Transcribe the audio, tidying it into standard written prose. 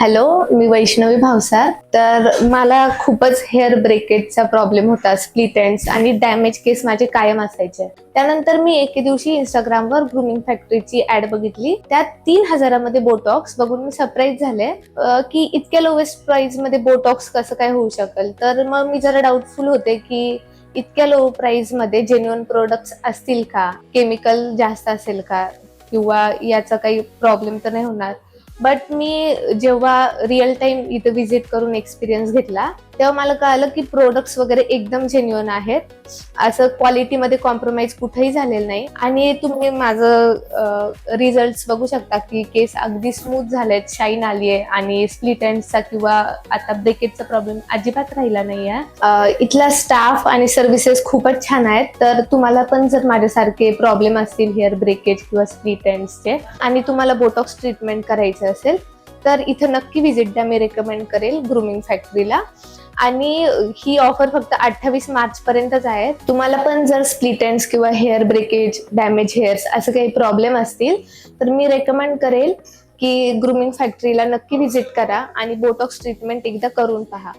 Hello, मी वैष्णवी भावसार. तर मला खूपच हेअर ब्रेकेजचा प्रॉब्लेम होता, स्प्लिट एंड्स आणि डॅमेज केस माझे कायम असायचे. त्यानंतर मी एके दिवशी इंस्टाग्रामवर ग्रूमिंग फॅक्टरीची ऍड बघितली. त्यात 3,000मध्ये बोटॉक्स बघून मी सरप्राईज झाले की इतक्या लोवेस्ट प्राइस मध्ये बोटॉक्स कसं काय होऊ शकेल. तर मग मी जरा डाऊटफुल होते की इतक्या लो प्राइस मध्ये जेन्युइन प्रोडक्ट्स असतील का, केमिकल जास्त असेल का, किंवा याचा काही प्रॉब्लेम तर नाही होणार. बट मी जेव्हा रिअल टाइम इथे व्हिजिट करून एक्सपिरियन्स घेतला, तेव्हा मला कळालं की प्रोडक्ट्स वगैरे एकदम जेन्युइन आहेत. असं क्वालिटीमध्ये कॉम्प्रोमाइज कुठेही झालेलं नाही. आणि तुम्ही माझं रिझल्ट बघू शकता की केस अगदी स्मूथ झालेत, शाईन आली आहे आणि स्प्लिट एंड्सचा किंवा आता ब्रेकेजचा प्रॉब्लेम अजिबात राहिला नाहीये. इथला स्टाफ आणि सर्व्हिसेस खूपच छान आहेत. तर तुम्हाला पण जर माझ्यासारखे प्रॉब्लेम असतील हेअर ब्रेकेज किंवा स्प्लिट एंड्सचे आणि तुम्हाला बोटॉक्स ट्रीटमेंट करायचं असेल तर इथं नक्की व्हिजिट द्या. मी रेकमेंड करेल ग्रूमिंग फॅक्टरीला. आणि ही ऑफर फक्त 28 मार्च पर्यंतच आहे. तुम्हाला पण जर स्प्लिट एंड्स किंवा हेअर ब्रेकेज, डॅमेज हेअर्स असं काही प्रॉब्लेम असतील तर मी रेकमेंड करेल की ग्रूमिंग फॅक्टरीला नक्की व्हिजिट करा आणि बोटॉक्स ट्रीटमेंट एकदा करून पहा.